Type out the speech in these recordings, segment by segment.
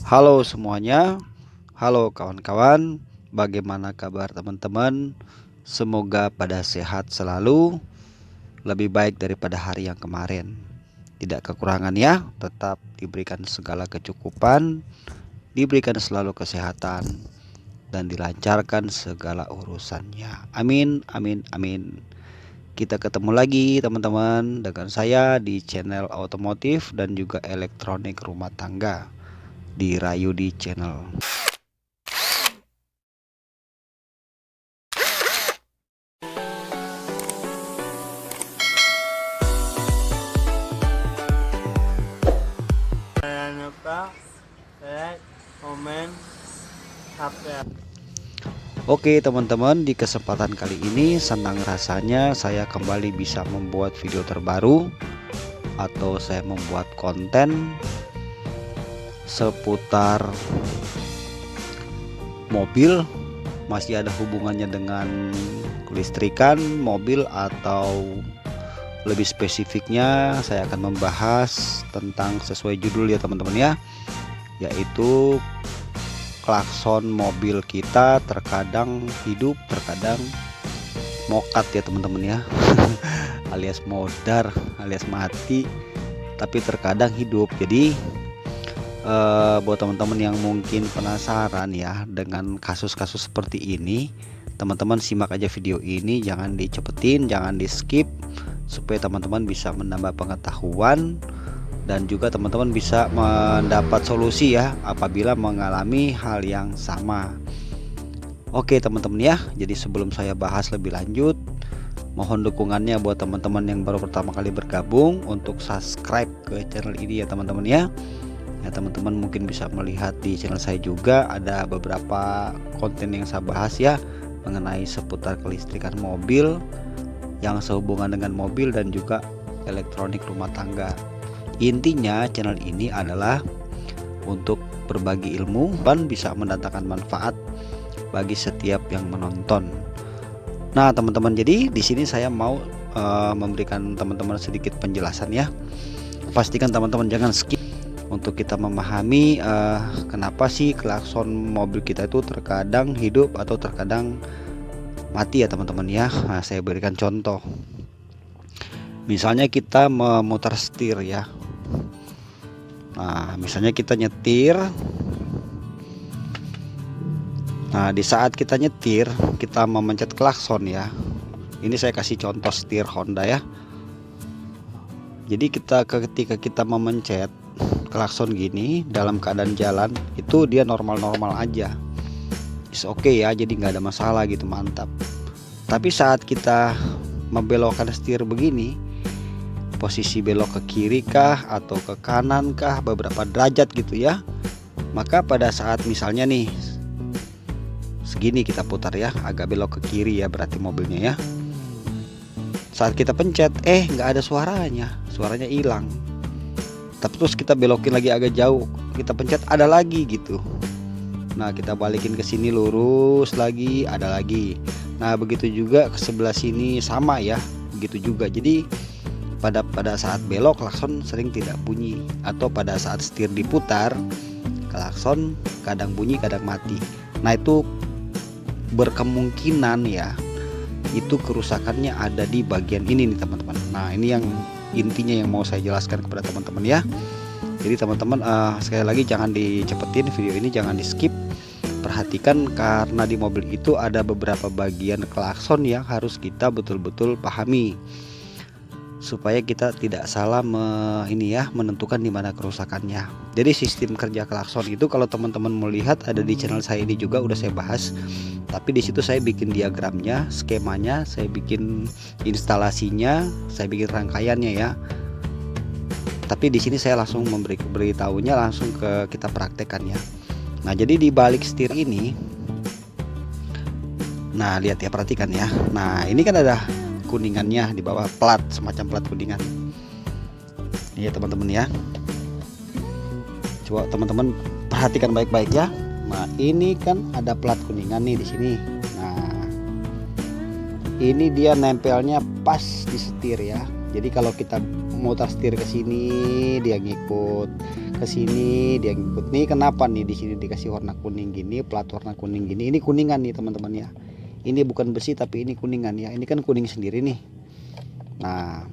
Halo semuanya, halo kawan-kawan, bagaimana kabar teman-teman? Semoga pada sehat selalu, lebih baik daripada hari yang kemarin. Tidak kekurangan ya, tetap diberikan segala kecukupan, diberikan selalu kesehatan, dan dilancarkan segala urusannya. Amin, amin, amin. Kita ketemu lagi teman-teman dengan saya di channel otomotif dan juga elektronik rumah tangga di Rayudi Channel. Jangan lupa like, komen, subscribe. Oke teman-teman, di kesempatan kali ini senang rasanya saya kembali bisa membuat video terbaru atau saya membuat konten seputar mobil, masih ada hubungannya dengan kelistrikan mobil, atau lebih spesifiknya saya akan membahas tentang sesuai judul ya teman-teman ya, yaitu klakson mobil kita terkadang hidup, terkadang mokat ya teman-teman ya. Alias modar, alias mati, tapi terkadang hidup. Jadi buat teman-teman yang mungkin penasaran ya dengan kasus-kasus seperti ini, teman-teman simak aja video ini, jangan dicepetin, jangan di skip, supaya teman-teman bisa menambah pengetahuan dan juga teman-teman bisa mendapat solusi ya apabila mengalami hal yang sama. Oke teman-teman ya, jadi sebelum saya bahas lebih lanjut, mohon dukungannya buat teman-teman yang baru pertama kali bergabung untuk subscribe ke channel ini ya teman-teman ya. Ya teman-teman mungkin bisa melihat di channel saya juga ada beberapa konten yang saya bahas ya mengenai seputar kelistrikan mobil yang sehubungan dengan mobil dan juga elektronik rumah tangga. Intinya channel ini adalah untuk berbagi ilmu dan bisa mendatangkan manfaat bagi setiap yang menonton. Nah teman-teman, jadi di sini saya mau memberikan teman-teman sedikit penjelasan ya. Pastikan teman-teman jangan skip untuk kita memahami kenapa sih klakson mobil kita itu terkadang hidup atau terkadang mati ya teman-teman ya. Nah, saya berikan contoh. Misalnya kita memutar setir ya. Nah, misalnya kita nyetir. Nah, di saat kita nyetir, kita memencet klakson ya. Ini saya kasih contoh setir Honda ya. Jadi ketika kita memencet klakson gini dalam keadaan jalan, itu dia normal-normal aja. Is oke ya, jadi nggak ada masalah gitu, mantap. Tapi saat kita membelokkan setir begini, posisi belok ke kiri kah atau ke kanan kah, beberapa derajat gitu ya, maka pada saat misalnya nih segini kita putar ya, agak belok ke kiri ya berarti mobilnya ya. Saat kita pencet nggak ada suaranya hilang. Tapi terus kita belokin lagi agak jauh, kita pencet ada lagi gitu. Nah kita balikin ke sini lurus lagi, ada lagi. Nah begitu juga ke sebelah sini sama ya, begitu juga. Jadi pada saat belok klakson sering tidak bunyi, atau pada saat setir diputar klakson kadang bunyi kadang mati. Nah itu berkemungkinan ya itu kerusakannya ada di bagian ini nih teman-teman. Nah ini yang intinya yang mau saya jelaskan kepada teman-teman ya. Jadi teman-teman sekali lagi jangan dicepetin video ini, jangan di skip. Perhatikan karena di mobil itu ada beberapa bagian klakson yang harus kita betul-betul pahami supaya kita tidak salah menentukan di mana kerusakannya. Jadi sistem kerja klakson itu kalau teman-teman melihat ada di channel saya ini juga udah saya bahas. Tapi di situ saya bikin diagramnya, skemanya, saya bikin instalasinya, saya bikin rangkaiannya ya. Tapi di sini saya langsung beritahunya langsung ke kita praktekkan ya. Nah jadi di balik setir ini, nah lihat ya, perhatikan ya. Nah ini kan ada kuningannya di bawah, plat, semacam plat kuningan. Ini ya teman-teman ya. Coba teman-teman perhatikan baik-baik ya. Nah ini kan ada plat kuningan nih di sini. Nah ini dia nempelnya pas di setir ya. Jadi kalau kita mutar setir ke sini dia ngikut, ke sini, dia ngikut nih. Kenapa nih di sini dikasih warna kuning gini, plat warna kuning gini? Ini kuningan nih teman-teman ya. Ini bukan besi tapi ini kuningan ya. Ini kan kuning sendiri nih. Nah,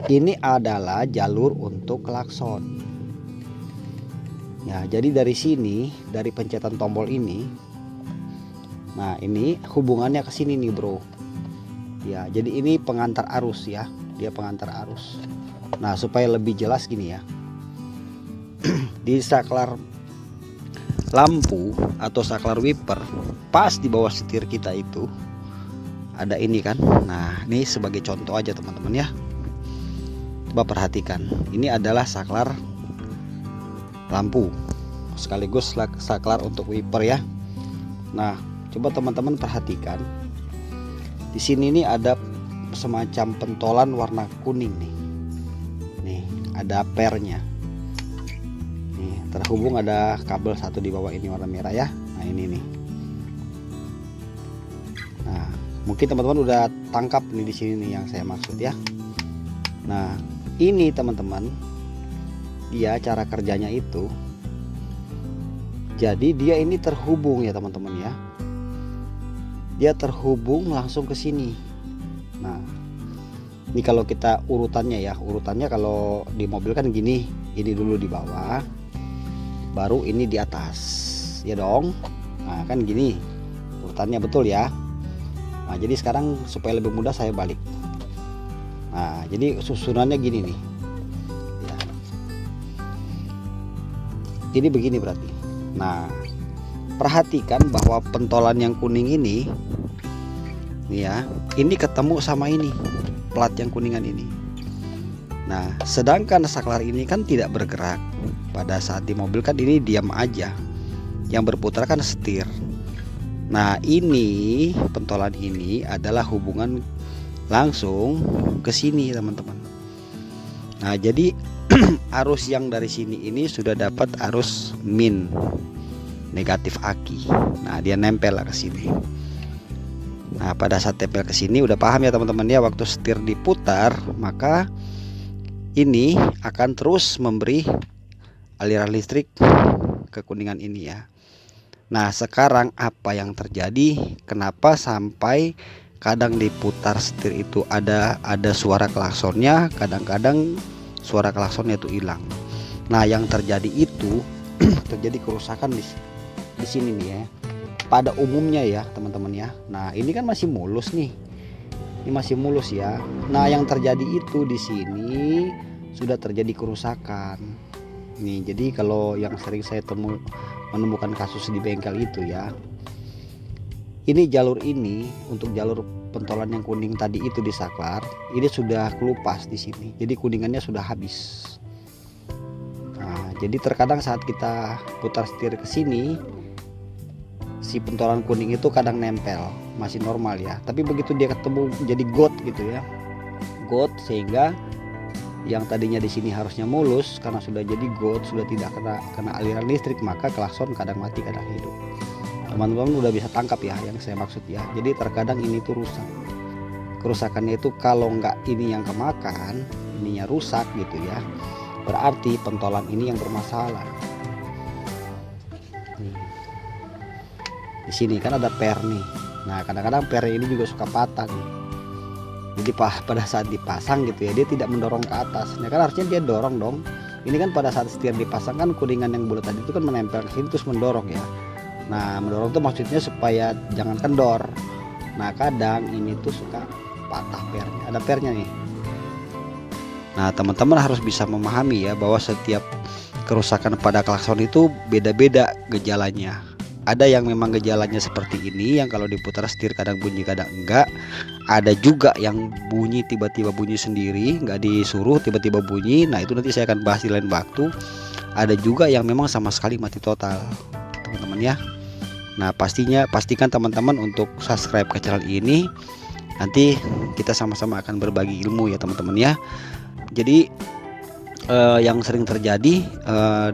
ini adalah jalur untuk klakson. Ya, jadi dari sini, dari pencetan tombol ini, nah ini hubungannya ke sini nih bro. Ya, jadi ini pengantar arus ya, dia pengantar arus. Nah, supaya lebih jelas gini ya, di saklar lampu atau saklar wiper pas di bawah setir kita itu ada ini kan. Nah, ini sebagai contoh aja teman-teman ya. Coba perhatikan, ini adalah saklar lampu sekaligus saklar untuk wiper ya. Nah, coba teman-teman perhatikan, di sini nih ada semacam pentolan warna kuning nih. Nih ada pernya. Nih terhubung ada kabel satu di bawah ini warna merah ya. Nah ini nih. Nah mungkin teman-teman udah tangkap nih di sini nih yang saya maksud ya. Nah ini teman-teman, dia cara kerjanya itu. Jadi dia ini terhubung ya teman-teman ya. Dia terhubung langsung ke sini. Nah, ini kalau kita urutannya ya, urutannya kalau di mobil kan gini, ini dulu di bawah, baru ini di atas, ya dong. Nah kan gini, urutannya betul ya. Nah jadi sekarang supaya lebih mudah saya balik. Nah jadi susunannya gini nih. Ya. Ini begini berarti. Nah, perhatikan bahwa pentolan yang kuning ini nih ya, ini ketemu sama ini plat yang kuningan ini. Nah, sedangkan saklar ini kan tidak bergerak. Pada saat di mobil kan ini diam aja. Yang berputar kan setir. Nah, ini pentolan ini adalah hubungan langsung ke sini, teman-teman. Nah, jadi arus yang dari sini ini sudah dapat arus min, negatif aki. Nah, dia nempel ke sini. Nah, pada saat tempel ke sini udah paham ya teman-teman ya, waktu setir diputar maka ini akan terus memberi aliran listrik ke kuningan ini ya. Nah, sekarang apa yang terjadi? Kenapa sampai kadang diputar setir itu ada suara klaksonnya, kadang-kadang suara klaksonnya itu hilang. Nah, yang terjadi itu terjadi kerusakan di sini nih ya. Pada umumnya ya teman-teman ya. Nah, ini kan masih mulus nih. Ini masih mulus ya. Nah, yang terjadi itu di sini sudah terjadi kerusakan. Nih, jadi kalau yang sering saya menemukan kasus di bengkel itu ya. Ini jalur ini untuk jalur pentolan yang kuning tadi itu di saklar, ini sudah kelupas di sini. Jadi kuningannya sudah habis. Nah, jadi terkadang saat kita putar setir ke sini, si pentolan kuning itu kadang nempel, masih normal ya. Tapi begitu dia ketemu jadi got gitu ya, got, sehingga yang tadinya di sini harusnya mulus karena sudah jadi got, sudah tidak kena aliran listrik, maka klakson kadang mati kadang hidup. Teman-teman udah bisa tangkap ya yang saya maksud ya. Jadi terkadang ini tuh rusak. Kerusakannya itu kalau nggak ini yang kemakan, ininya rusak gitu ya, berarti pentolan ini yang bermasalah. Di sini kan ada per nih. Nah, kadang-kadang per ini juga suka patah nih. Jadi pada saat dipasang gitu ya, dia tidak mendorong ke atas. Nah, kan harusnya dia dorong dong. Ini kan pada saat setir dipasang kan kuningan yang bulat tadi itu kan menempel ke sini terus mendorong ya. Nah, mendorong itu maksudnya supaya jangan kendor. Nah, kadang ini tuh suka patah pernya. Ada pernya nih. Nah, teman-teman harus bisa memahami ya bahwa setiap kerusakan pada klakson itu beda-beda gejalanya. Ada yang memang gejalanya seperti ini, yang kalau diputar setir kadang bunyi kadang enggak. Ada juga yang bunyi tiba-tiba bunyi sendiri, nggak disuruh tiba-tiba bunyi. Nah, itu nanti saya akan bahas di lain waktu. Ada juga yang memang sama sekali mati total, teman-teman ya. Nah, pastikan teman-teman untuk subscribe ke channel ini. Nanti kita sama-sama akan berbagi ilmu ya teman-teman ya. Jadi yang sering terjadi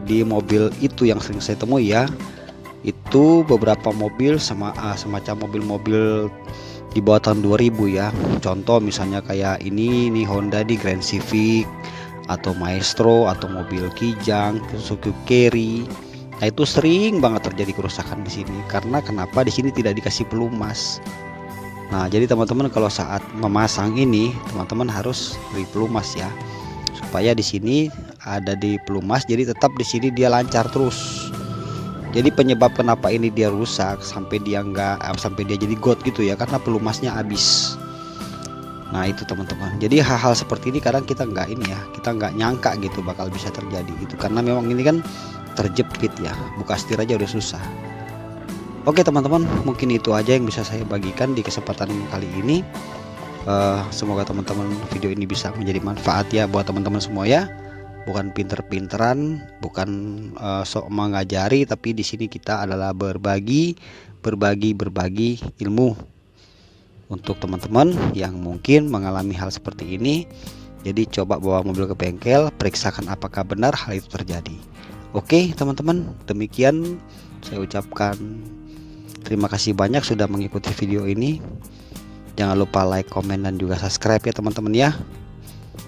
di mobil itu yang sering saya temui ya, itu beberapa mobil semacam mobil-mobil di bawah tahun 2000 ya. Contoh misalnya kayak ini Honda di Grand Civic atau Maestro atau mobil Kijang, Suzuki Carry. Nah, itu sering banget terjadi kerusakan di sini. Karena kenapa di sini tidak dikasih pelumas. Nah, jadi teman-teman kalau saat memasang ini, teman-teman harus beri pelumas ya. Supaya di sini ada di pelumas, jadi tetap di sini dia lancar terus. Jadi penyebab kenapa ini dia rusak sampai dia jadi got gitu ya, karena pelumasnya habis. Nah itu teman-teman. Jadi hal-hal seperti ini kadang kita nggak nyangka gitu bakal bisa terjadi gitu, karena memang ini kan terjepit ya, buka setir aja udah susah. Oke teman-teman, mungkin itu aja yang bisa saya bagikan di kesempatan kali ini. Semoga teman-teman video ini bisa menjadi manfaat ya buat teman-teman semua ya. Bukan pinter-pinteran, bukan sok mengajari, tapi di sini kita adalah berbagi ilmu untuk teman-teman yang mungkin mengalami hal seperti ini. Jadi coba bawa mobil ke bengkel, periksakan apakah benar hal itu terjadi. Oke teman-teman, demikian saya ucapkan terima kasih banyak sudah mengikuti video ini. Jangan lupa like, komen, dan juga subscribe ya teman-teman ya.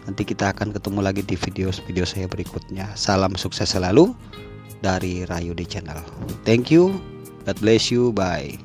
Nanti kita akan ketemu lagi di video saya berikutnya. Salam sukses selalu dari Rayudi Channel. Thank you, God bless you, bye.